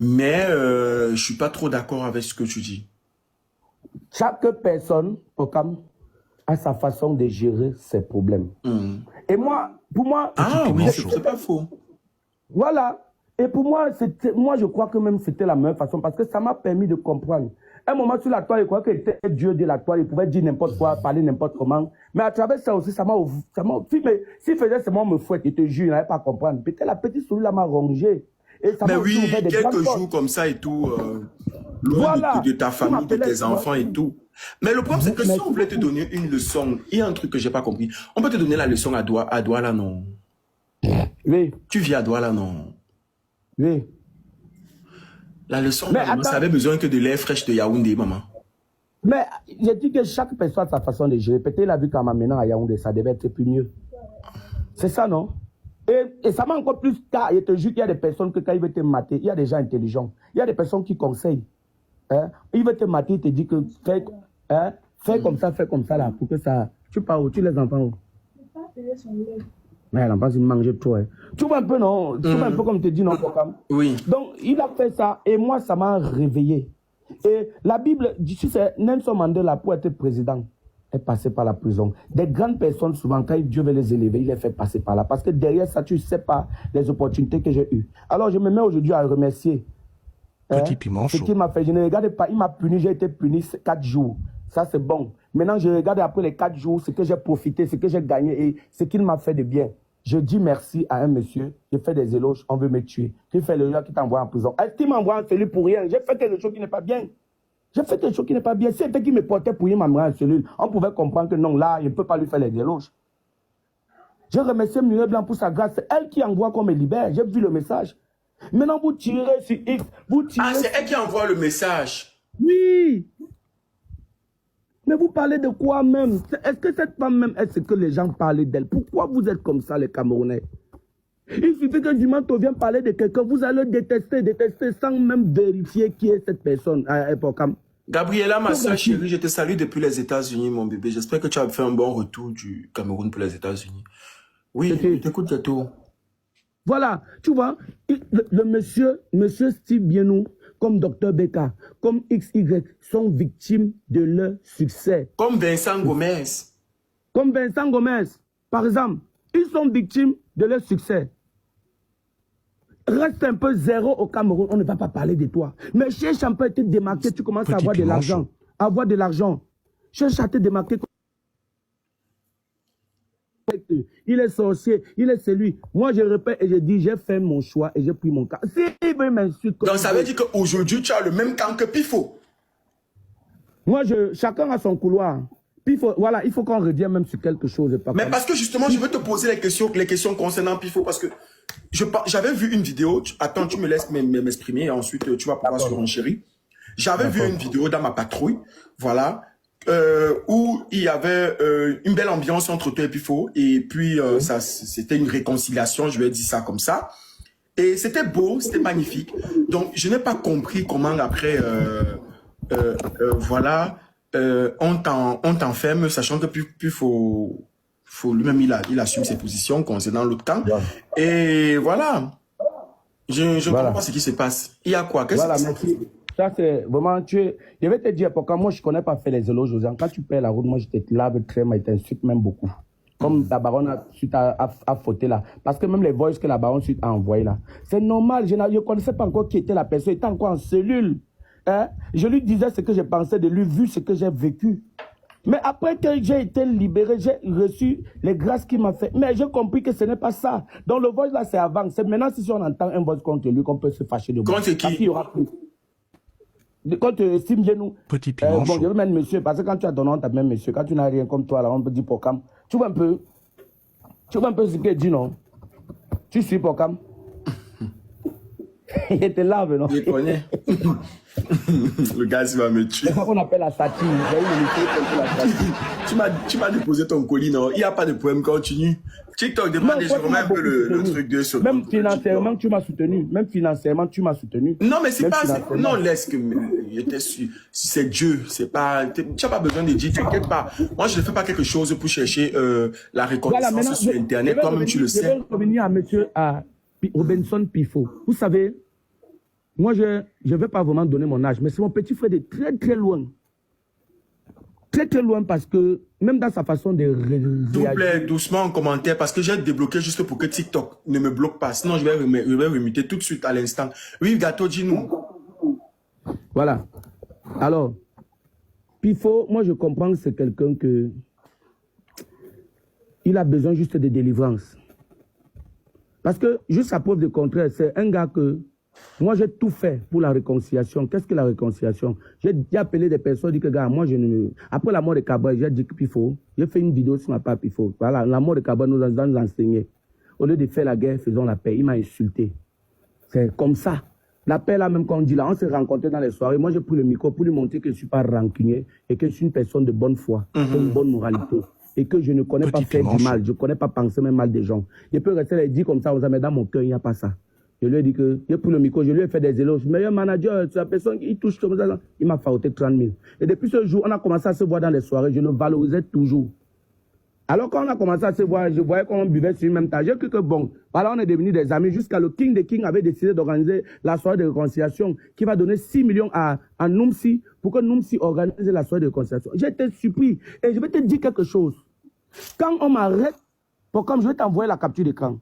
Mais je suis pas trop d'accord avec ce que tu dis. Chaque personne, Okam, a sa façon de gérer ses problèmes. Et moi, pour moi... Ah oui, c'est pas faux. Voilà. Et pour moi, moi, je crois que même c'était la meilleure façon parce que ça m'a permis de comprendre. Un moment sur la toile, je crois que était Dieu de la toile, il pouvait dire n'importe quoi, parler n'importe comment. Mais à travers ça aussi, ça m'a... S'il faisait seulement me fouette, il te jure, il n'allait pas comprendre. Peut-être la petite souris là m'a rongé. Et ça mais m'a oui, ouvert des quelques jours comme ça et tout, loin voilà. de ta famille, de tes enfants et tout. Mais le problème, c'est que si on voulait te donner une leçon, il y a un truc que j'ai pas compris. On peut te donner la leçon à Douala, non? Oui. Tu vis à Douala, non? Oui. La leçon, ça avait besoin que de l'air fraîche de Yaoundé, maman. Mais j'ai dit que chaque personne a sa façon de gérer. Peut-être il a vu qu'en m'amenant à Yaoundé, ça devait être plus mieux. C'est ça, non? Et ça m'a encore plus tard. Je te jure qu'il y a des personnes que quand ils veulent te mater, il y a des gens intelligents. Il y a des personnes qui conseillent. Hein? Ils veulent te mater, ils te disent que fais comme ça là, pour que ça... Tu pars où? Tu les entends où? Mais elle n'a pas mangé trop. Hein. Tu vois un peu, non? Tu vois un peu comme tu dis, non, Kokam? Oui. Donc, il a fait ça et moi, ça m'a réveillé. Et la Bible, tu sais, Nelson Mandela, pour être président, est passé par la prison. Des grandes personnes, souvent, quand Dieu veut les élever, il les fait passer par là. Parce que derrière ça, tu ne sais pas les opportunités que j'ai eues. Alors, je me mets aujourd'hui à remercier. Petit piment chaud. Ce qu'il m'a fait, je ne regarde pas, il m'a puni, j'ai été puni 4 jours. Ça, c'est bon. Maintenant, je regarde après les 4 jours ce que j'ai profité, ce que j'ai gagné et ce qu'il m'a fait de bien. Je dis merci à un monsieur, j'ai fait des éloges, on veut me tuer. Qui fait le gars qui t'envoie en prison? Est-ce qu'il m'envoie en cellule pour rien? J'ai fait quelque chose qui n'est pas bien. J'ai fait quelque chose qui n'est pas bien. Si c'était qui me portait pour rien m'envoyer en cellule, on pouvait comprendre que non, là, il ne peut pas lui faire les éloges. Je remercie Muriel Blanc pour sa grâce. C'est elle qui envoie qu'on me libère. J'ai vu le message. Maintenant, vous tirez sur X. Vous tirez. Ah, c'est elle qui envoie le message. Oui. Mais vous parlez de quoi même? Est-ce que cette femme même, est-ce que les gens parlent d'elle? Pourquoi vous êtes comme ça, les Camerounais? Il suffit que Jumanto vienne parler de quelqu'un, vous allez détester sans même vérifier qui est cette personne à Epocam. Gabriela, ma soeur chérie, je te salue depuis les États-Unis, mon bébé. J'espère que tu as fait un bon retour du Cameroun pour les États-Unis. Oui, je t'écoute, Gato. Voilà, tu vois, le monsieur Steve Bienou, comme Dr Beka, comme XY, sont victimes de leur succès. Comme Vincent Gomez. Comme Vincent Gomez, par exemple, ils sont victimes de leur succès. Reste un peu zéro au Cameroun, on ne va pas parler de toi. Mais cherche un peu à te démarquer, tu commences à avoir de l'argent. Avoir de l'argent. Cherche à te démarquer. Il est sorcier, il est celui. Moi, je répète et je dis, j'ai fait mon choix et j'ai pris mon cas. Si il veut m'insulter... Donc, ça veut dire qu'aujourd'hui, tu as le même camp que Pifo. Moi, chacun a son couloir. Pifo, voilà, il faut qu'on revienne même sur quelque chose. Mais parce que justement, je veux te poser les questions concernant Pifo parce que j'avais vu une vidéo. Attends, tu me laisses m'exprimer et ensuite tu vas pouvoir surenchérir. J'avais vu une vidéo dans ma patrouille, voilà, où il y avait une belle ambiance entre toi et Pifo. Et puis, c'était une réconciliation, je vais dire ça comme ça. Et c'était beau, c'était magnifique. Donc, je n'ai pas compris comment après, voilà, on t'enferme, sachant que Pifo, lui-même, il assume ses positions concernant l'autre camp. Ouais. Et voilà. Je ne comprends pas ce qui se passe. Il y a quoi? Qu'est-ce qui se passe? Ça, c'est vraiment... Je vais te dire, pourquoi moi, je ne connais pas faire les éloges aux gens. Quand tu perds la route, moi, je te lave très mal, je t'insulte même beaucoup. Comme la baronne suite a fauté là. Parce que même les voices que la baronne suite a envoyées là. C'est normal, je ne connaissais pas encore qui était la personne. Il était encore en cellule. Hein? Je lui disais ce que je pensais de lui, vu ce que j'ai vécu. Mais après que j'ai été libéré, j'ai reçu les grâces qu'il m'a fait. Mais j'ai compris que ce n'est pas ça. Donc le voice là, c'est avant. C'est maintenant si on entend un voice contre lui qu'on peut se fâcher de moi. Contre qui? Il y aura plus. Contre Sim Genou. Petit piment bon, je vais mettre monsieur, parce que quand tu as ton nom, tu as même monsieur. Quand tu n'as rien comme toi, là, on peut dire Pokam. Tu vois un peu ce qu'il dit, non? Tu suis Pokam? Il était là, non? Je connais. Le gars, il va me tuer. C'est ça qu'on appelle la satire. Tu m'as déposé ton colis, non? Il n'y a pas de problème, continue. TikTok demande légèrement un peu le truc de ce. Même financièrement, tu m'as soutenu. Même financièrement, tu m'as soutenu. Non, mais c'est pas. Non, laisse que. J'étais sûr. Si c'est Dieu, c'est pas. Tu n'as pas besoin de dire, t'inquiète pas. Moi, je ne fais pas quelque chose pour chercher la reconnaissance voilà, sur Internet, toi-même, tu le sais. Je vais revenir à monsieur Robinson Pifo. Vous savez, Moi, je ne vais pas vraiment donner mon âge, mais c'est mon petit frère de très, très loin. Très, très loin parce que, même dans sa façon de réagir... S'il vous plaît, doucement en commentaire, parce que j'ai débloqué juste pour que TikTok ne me bloque pas. Sinon, je vais remuter tout de suite à l'instant. Oui, Gâteau, dis-nous. Voilà. Alors, Pifo, moi, je comprends que c'est quelqu'un que... Il a besoin juste de délivrance. Parce que, juste à preuve de contraire, c'est un gars que... Moi, j'ai tout fait pour la réconciliation. Qu'est-ce que la réconciliation? J'ai appelé des personnes, dit que, gars, moi, je ne... Après la mort de Kaba, j'ai dit que Pifo, j'ai fait une vidéo sur ma part Pifo. Voilà, la mort de Kaba nous a enseigné. Au lieu de faire la guerre, faisons la paix. Il m'a insulté. C'est comme ça. La paix, là, même quand on dit là, on s'est rencontrés dans les soirées. Moi, j'ai pris le micro pour lui montrer que je ne suis pas rancunier et que je suis une personne de bonne foi, une bonne moralité. Et que je ne connais pas faire du mal. Je ne connais pas penser même mal des gens. Je peux rester là et dire comme ça, mais dans mon cœur, il n'y a pas ça. Je lui ai dit que, j'ai pris le micro, je lui ai fait des éloges. Meilleur manager, c'est la personne qui touche comme ça. Il m'a fauté 30 000. Et depuis ce jour, on a commencé à se voir dans les soirées. Je le valorisais toujours. Alors quand on a commencé à se voir, je voyais qu'on buvait sur le même tas. J'ai cru que bon, voilà, on est devenus des amis jusqu'à le King des Kings avait décidé d'organiser la soirée de réconciliation qui va donner 6 millions à Numsi pour que Numsi organise la soirée de réconciliation. J'ai été surpris. Et je vais te dire quelque chose. Quand on m'arrête, comme je vais t'envoyer la capture d'écran.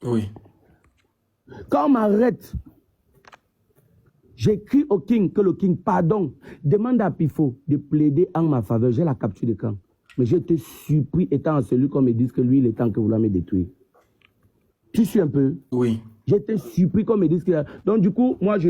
Oui. Quand on m'arrête, j'écris au King que le King, pardon, demande à Pifo de plaider en ma faveur. J'ai la capture d'écran. Mais j'ai été surpris étant celui qu'on me dise que lui, il est temps que vous l'avez détruit. Tu suis un peu? Oui. J'ai été surpris qu'on me dise que... Donc du coup, moi, je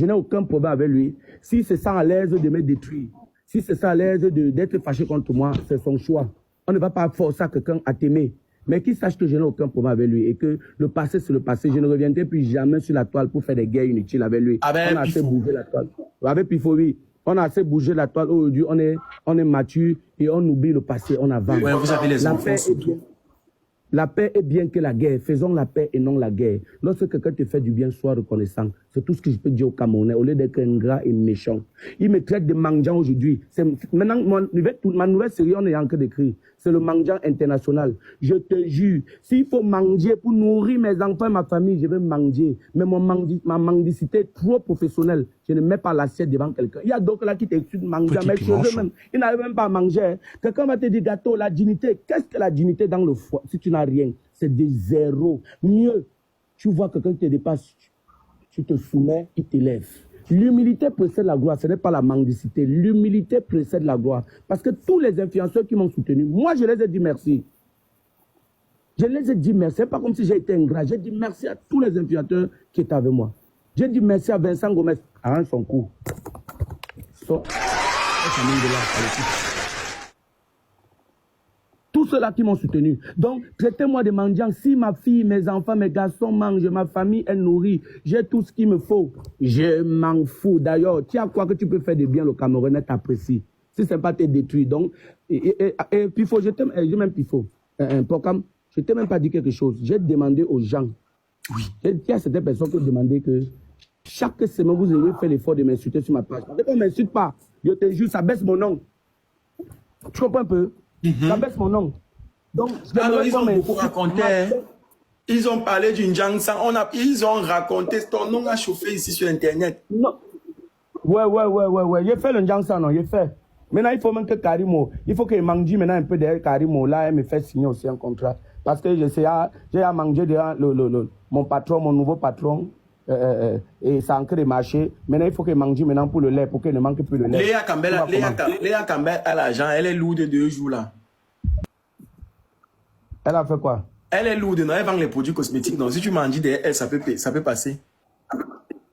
n'ai aucun problème avec lui. Si c'est ça à l'aise de me détruire, si c'est ça à l'aise d'être fâché contre moi, c'est son choix. On ne va pas forcer quelqu'un à t'aimer. Mais qu'il sache que je n'ai aucun problème avec lui et que le passé, c'est le passé. Je ne reviendrai plus jamais sur la toile pour faire des guerres inutiles avec lui. Avec on a assez bougé la toile. Avec Pifo, oui. On a assez bougé la toile. Aujourd'hui, on est mature et on oublie le passé, on avance. Ouais, vous avez les enfants surtout. La paix est bien que la guerre. Faisons la paix et non la guerre. Lorsque quelqu'un te fait du bien, sois reconnaissant. C'est tout ce que je peux dire au Camerounais, au lieu d'être ingrat et méchant. Il me traite de mendiant aujourd'hui. Maintenant, ma nouvelle série, on est en train d'écrire. C'est le mendiant international. Je te jure, s'il faut manger pour nourrir mes enfants et ma famille, je vais manger. Mais ma mendicité est trop professionnelle. Je ne mets pas l'assiette devant quelqu'un. Il y a d'autres là qui t'excluent de manger, mais chez eux-mêmes, ils n'arrivent même pas à manger. Quelqu'un va te dire, gâteau, la dignité. Qu'est-ce que la dignité dans le foie? Si tu n'as rien, c'est des zéros. Mieux, tu vois quelqu'un qui te dépasse, tu te soumets, il t'élève. L'humilité précède la gloire, ce n'est pas la mendicité. L'humilité précède la gloire. Parce que tous les influenceurs qui m'ont soutenu, moi je les ai dit merci. Je les ai dit merci. Ce n'est pas comme si j'ai été ingrat. J'ai dit merci à tous les influenceurs qui étaient avec moi. J'ai dit merci à Vincent Gomez. Arrange son coup. Tous ceux-là qui m'ont soutenu. Donc, traitez-moi de mendiant. Si ma fille, mes enfants, mes garçons mangent, ma famille est nourrie, j'ai tout ce qu'il me faut. Je m'en fous. D'ailleurs, tu as quoi que tu peux faire de bien, le Camerounais t'apprécie. Si ce n'est pas te détruire. Donc, et Pifo, je même Pifo. Je t'ai même pas dit quelque chose. J'ai demandé aux gens. Oui. Il y a certaines personnes qui ont demandé que chaque semaine, vous avez fait l'effort de m'insulter sur ma page. Dès qu'on ne m'insulte pas, je te jure, ça baisse mon nom. Tu comprends un peu? Ça baisse mon nom. Donc, alors, ils ont beaucoup raconté. Ils ont parlé d'une Jangsan. Ils ont raconté. Ton nom a chauffé ici sur Internet. Non. Ouais. J'ai fait le Jangsan, non, j'ai fait. Maintenant, il faut même que Karimo, il faut que Mangji maintenant un peu derrière Karimo, là, elle me fait signer aussi un contrat. Parce que j'ai à manger derrière mon patron, mon nouveau patron. Et ça a créé des marchés. Maintenant, il faut que Mangji maintenant pour le lait, pour qu'il ne manque plus le lait. Léa Campbell a l'argent, elle est lourde de 2 jours là. Elle a fait quoi? Elle est lourde, non? Elle vend les produits cosmétiques. Donc, si tu manges derrière elle, ça peut passer.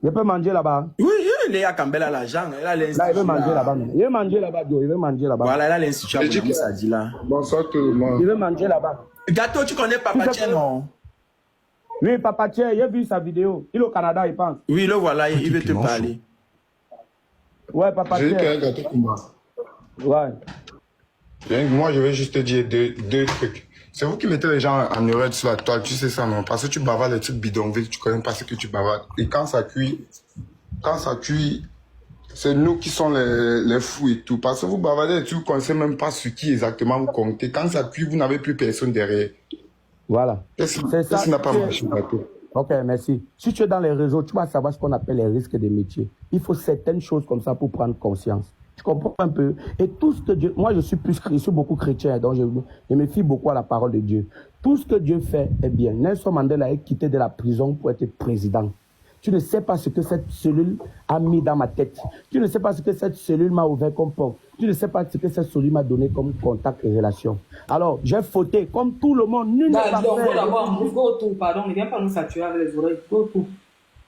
Je peux manger là-bas? Oui, Léa Campbell a l'argent. Elle a l'institut. Là, il veut manger là-bas. Il veut manger là-bas, Joe. Il veut manger là-bas. Voilà, elle a l'institut. Ça dit là. Bonsoir tout le monde. Il veut manger là-bas. Gâteau, tu connais Papa Tien, non? Oui, Papa Tien, j'ai vu sa vidéo. Il est au Canada, il pense. Oui, le voilà, il veut te parler. Ouais, Papa Tien. J'ai dit qu'un gâteau pour moi. Ouais. Moi, je vais juste te dire deux trucs. C'est vous qui mettez les gens en erreur sur la toile, tu sais ça, non? Parce que tu bavardes des trucs bidonvilles, tu connais pas ce que tu bavardes. Et quand ça cuit, c'est nous qui sommes les fous et tout. Parce que vous bavardez des trucs qu'on ne sait même pas sur qui exactement vous comptez. Quand ça cuit, vous n'avez plus personne derrière. Voilà. Qu'est-ce qui n'a pas marché, gâteau? Ok, merci. Si tu es dans les réseaux, tu vas savoir ce qu'on appelle les risques des métiers. Il faut certaines choses comme ça pour prendre conscience. Tu comprends un peu? Et tout ce que Dieu... Moi, je suis beaucoup chrétien, donc je me fie beaucoup à la parole de Dieu. Tout ce que Dieu fait est bien. Nelson Mandela est quitté de la prison pour être président. Tu ne sais pas ce que cette cellule a mis dans ma tête. Tu ne sais pas ce que cette cellule m'a ouvert comme porte. Tu ne sais pas ce que cette cellule m'a donné comme contact et relation. Alors, j'ai fauté comme tout le monde. Nul n'est pas fait. Go to, pardon, ne viens pas nous saturer avec les oreilles. Go to.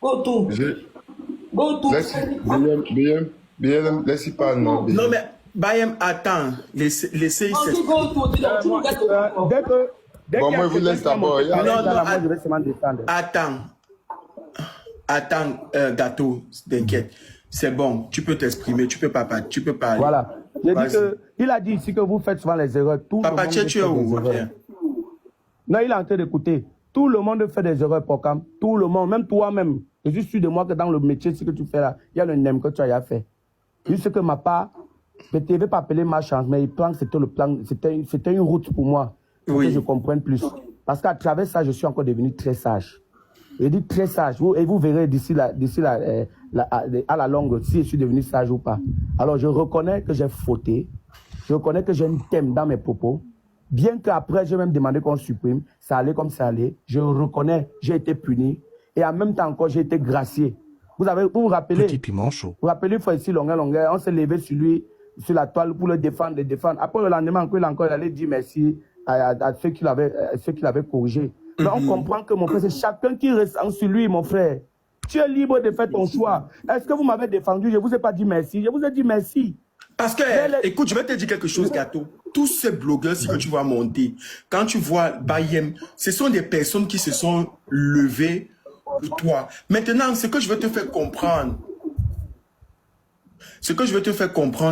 Go to. Go to. Bien, laisse-y pas, non. Non, mais Bayem, attends. Laissez. Go to. Bon, moi, je vous laisse d'abord. Je vais seulement descendre. Attends, Gâteau, t'inquiète. C'est bon, tu peux t'exprimer, tu peux parler. Voilà. Il a dit ici que vous faites souvent les erreurs. Papa, tu es où? Non, il est en train d'écouter. Tout le monde fait des erreurs, Pokam. Tout le monde, même toi-même. Je suis sûr de moi que dans le métier, ce que tu fais là, il y a le NEM que tu as fait. Juste que ma part, je ne vais pas appeler ma chance, mais il plan, c'était le plan, c'était une route pour moi, pour que je comprenne plus. Parce qu'à travers ça, je suis encore devenu très sage. Je dis très sage. Et vous verrez d'ici à la longue si je suis devenu sage ou pas. Alors, je reconnais que j'ai fauté. Je reconnais que j'ai un thème dans mes propos. Bien qu'après, j'ai même demandé qu'on supprime. Ça allait comme ça allait. Je reconnais, j'ai été puni. Et en même temps encore, j'ai été gracié. Vous vous rappelez? Petit piment chaud. Vous vous rappelez, Foissi Longueur, on s'est levé sur lui, sur la toile pour le défendre. Après, le lendemain, il allait dire merci à ceux qui l'avaient corrigé. Mais on comprend que mon frère, c'est chacun qui ressent sur lui, mon frère. Tu es libre de faire ton choix. Est-ce que vous m'avez défendu? Je ne vous ai pas dit merci. Je vous ai dit merci. Parce que, écoute, je vais te dire quelque chose, Gâteau. Tous ces blogueurs, si que tu vas monter, quand tu vois Bayem, ce sont des personnes qui se sont levées pour toi. Maintenant, ce que je veux te faire comprendre,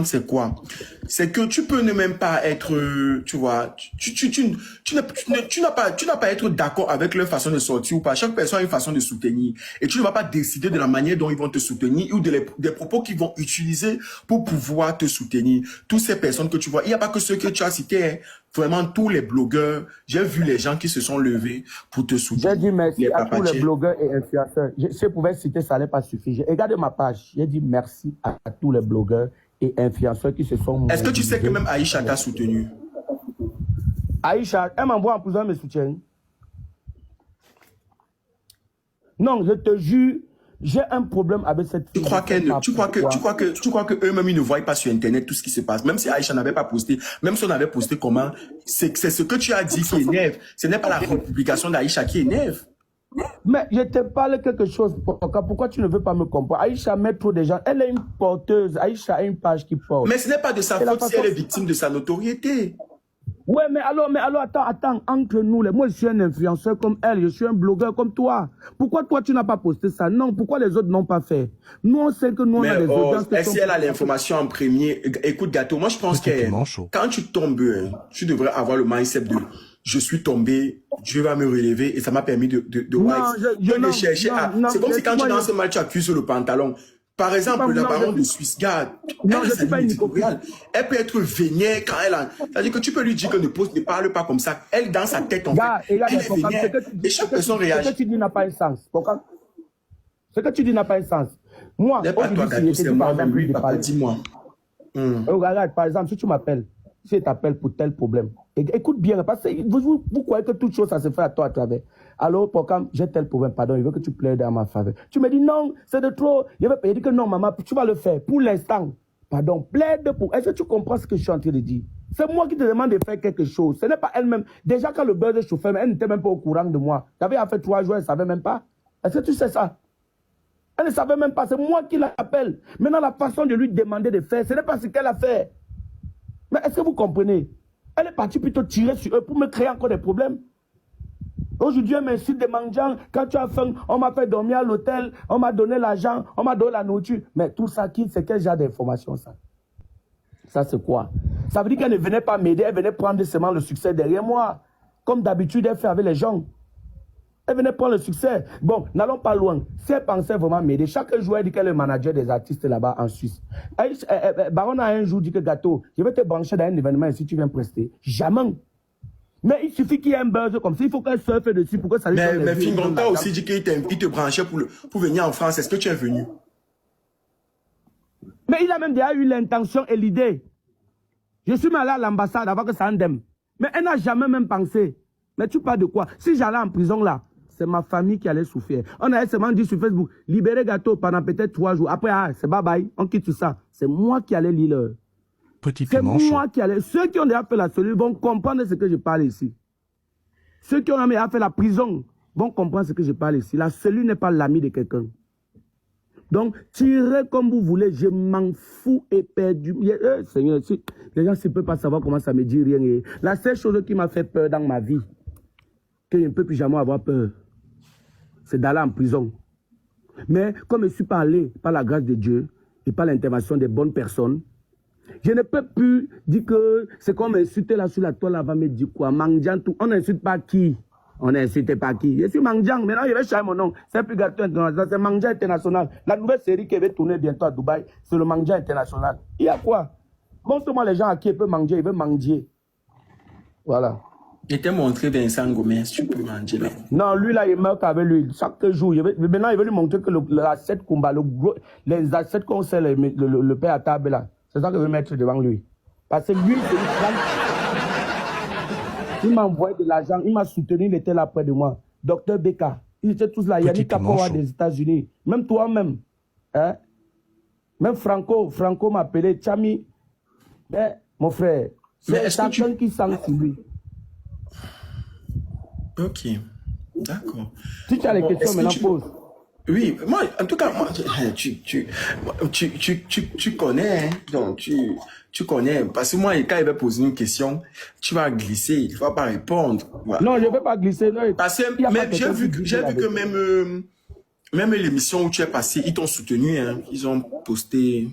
c'est quoi? C'est que tu peux ne même pas être, tu vois, tu n'as pas à être d'accord avec leur façon de sortir ou pas. Chaque personne a une façon de soutenir. Et tu ne vas pas décider de la manière dont ils vont te soutenir ou des propos qu'ils vont utiliser pour pouvoir te soutenir. Toutes ces personnes que tu vois, il n'y a pas que ceux que tu as cités, hein. Vraiment tous les blogueurs. J'ai vu les gens qui se sont levés pour te soutenir. J'ai dit merci à tous les blogueurs et influenceurs. Si je pouvais citer, ça n'allait pas suffire. Regardez ma page. J'ai dit merci à tous les blogueurs et influenceurs qui se sont... Est-ce que tu sais que même Aïcha t'a soutenu? Aïcha, elle m'envoie en prison mes soutiens. Non, je te jure, j'ai un problème avec cette fille. Tu crois que eux-mêmes ils ne voient pas sur Internet tout ce qui se passe. Même si Aïcha n'avait pas posté, même si on avait posté comment, c'est ce que tu as dit qui énerve. Ce n'est pas la republication d'Aïcha qui énerve. Mais je te parle quelque chose. Pourquoi tu ne veux pas me comprendre? Aïcha met trop de gens. Elle est une porteuse. Aïcha a une page qui porte. Mais ce n'est pas de sa faute si elle est victime de sa notoriété. Ouais, mais alors, attends, entre nous, moi je suis un influenceur comme elle, je suis un blogueur comme toi. Pourquoi toi tu n'as pas posté ça? Non, pourquoi les autres n'ont pas fait? Nous on sait que nous on a des audiences. Si elle a l'information en premier, écoute Gâteau, moi je pense que quand tu tombes, tu devrais avoir le mindset de je suis tombé, Dieu va me relever et ça m'a permis de chercher. C'est comme si quand tu danses mal, tu accuses le pantalon. Par exemple, la baronne de Suisse Garde, elle peut être vénère quand elle a... C'est-à-dire que tu peux lui dire que ne parle pas comme ça. Elle, dans sa tête, en fait, elle est vénère. Et chaque personne réagit. Ce que tu dis n'a pas un sens. Ce que tu dis n'a pas un sens. Moi, c'est moi, lui, papa, dis-moi. Regarde, par exemple, si tu m'appelles, si je t'appelle pour tel problème, écoute bien, parce que vous croyez que toute chose, ça se fait à toi à travers. Alors, pourquoi j'ai tel problème, pardon, il veut que tu plaides en ma faveur. Tu me dis non, c'est de trop. Il dit que non, maman, tu vas le faire pour l'instant. Pardon, plaide pour. Est-ce que tu comprends ce que je suis en train de dire? C'est moi qui te demande de faire quelque chose. Ce n'est pas elle-même. Déjà, quand le beurre de chauffeur, elle n'était même pas au courant de moi. J'avais fait 3 jours, elle ne savait même pas. Est-ce que tu sais ça? Elle ne savait même pas. C'est moi qui l'appelle. Maintenant, la façon de lui demander de faire, ce n'est pas ce qu'elle a fait. Mais est-ce que vous comprenez? Elle est partie plutôt tirer sur eux pour me créer encore des problèmes. Aujourd'hui, elle m'insulte des mendiants. Quand tu as faim, on m'a fait dormir à l'hôtel, on m'a donné l'argent, on m'a donné la nourriture. Mais tout ça, c'est quel genre d'information ça? Ça, c'est quoi? Ça veut dire qu'elle ne venait pas m'aider, elle venait prendre seulement le succès derrière moi. Comme d'habitude, elle fait avec les gens. Elle venait prendre le succès. Bon, n'allons pas loin. Si elle pensait vraiment m'aider, chaque jour, elle dit qu'elle est le manager des artistes là-bas en Suisse. Baron a un jour dit que Gâteau, je vais te brancher dans un événement ici, tu viens prester. Jamais. Mais il suffit qu'il y ait un buzz comme ça. Il faut qu'elle surfe dessus pour que ça lui donne Mais les vues. Fingon t'a aussi dit qu'il te branchait pour venir en France. Est-ce que tu es venu? Mais il a même déjà eu l'intention et l'idée. Je suis allé à l'ambassade avant que ça endème. Mais elle n'a jamais même pensé. Mais tu parles de quoi? Si j'allais en prison là, c'est ma famille qui allait souffrir. On avait seulement dit sur Facebook, libérer gâteau pendant peut-être 3 jours. Après, c'est bye bye, on quitte tout ça. C'est moi qui allais lire. Petit C'est piment chaud. moi qui allais. Ceux qui ont déjà fait la cellule vont comprendre ce que je parle ici. Ceux qui ont déjà fait la prison vont comprendre ce que je parle ici. La cellule n'est pas l'ami de quelqu'un. Donc, tirez comme vous voulez, je m'en fous éperdu. Seigneur, les gens ne peuvent pas savoir comment ça me dit rien. La seule chose qui m'a fait peur dans ma vie, que je ne peux plus jamais avoir peur, c'est d'aller en prison. Mais comme je suis parlé par la grâce de Dieu et par l'intervention des bonnes personnes, je ne peux plus dire que c'est comme insulter là sur la toile avant me dire quoi. Mangian, tout. On n'insulte pas qui? On n'insulte pas qui? Je suis Mangian. Maintenant, je vais changer mon nom. C'est plus gâteau international. C'est Mangian International. La nouvelle série qui va tourner bientôt à Dubaï, c'est le Mangian International. Il y a quoi? Montre-moi les gens à qui ils peuvent manger. Ils veulent manger. Voilà. Je t'ai montré Vincent Gomez. Tu peux manger là. Non, lui là, il meurt avec lui. Chaque jour. Maintenant, il veut lui montrer que l'assiette combat, les assiettes qu'on sait le père à table là. C'est ça que je veux mettre devant lui. Parce que lui, il m'a envoyé de l'argent, il m'a soutenu, il était là près de moi. Docteur Beka, ils étaient tous là. Yannick Kapoa des États-Unis. Même toi-même. Hein? Même Franco m'a appelé. Chami, mon frère, c'est quelqu'un qui sent sur lui. Ok, d'accord. Si tu as les questions, maintenant pose. Oui, moi, en tout cas, moi, tu connais, hein, donc tu connais, parce que moi, quand il va poser une question, tu vas glisser, il ne vas pas répondre. Voilà. Non, je ne vais pas glisser. Non, parce que j'ai vu que même l'émission où tu es passé, ils t'ont soutenu, hein, ils ont posté.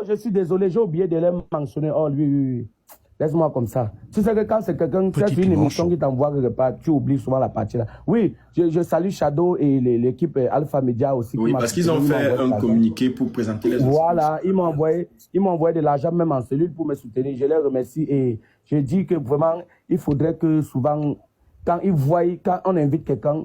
Je suis désolé, j'ai oublié de les mentionner. Oh, oui. Laisse-moi comme ça. Tu sais que quand c'est quelqu'un qui fait une émission qui t'envoie quelque part, tu oublies souvent la partie là. Oui, je salue Shadow et l'équipe Alpha Media aussi. Oui, parce qu'ils ont fait un communiqué pour présenter les autres. Voilà, ils m'ont envoyé de l'argent même en cellule pour me soutenir. Je les remercie et je dis que vraiment, il faudrait que souvent, quand on invite quelqu'un,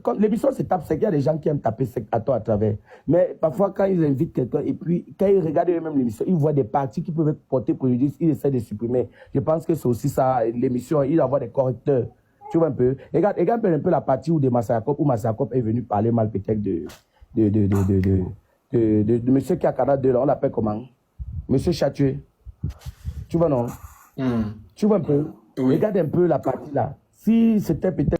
quand l'émission se tape, c'est qu'il y a des gens qui aiment taper à toi à travers. Mais parfois, quand ils invitent quelqu'un et puis quand ils regardent eux-mêmes l'émission, ils voient des parties qui peuvent porter préjudice, ils essaient de supprimer. Je pense que c'est aussi ça, l'émission, il doit avoir des correcteurs. Tu vois un peu? Regarde un peu la partie où Massakop est venu parler mal peut-être de monsieur qui a Canada 2, on l'appelle comment? Monsieur Chatué. Tu vois non? Tu vois un peu? Oui. Regarde un peu la partie là. Si c'était peut-être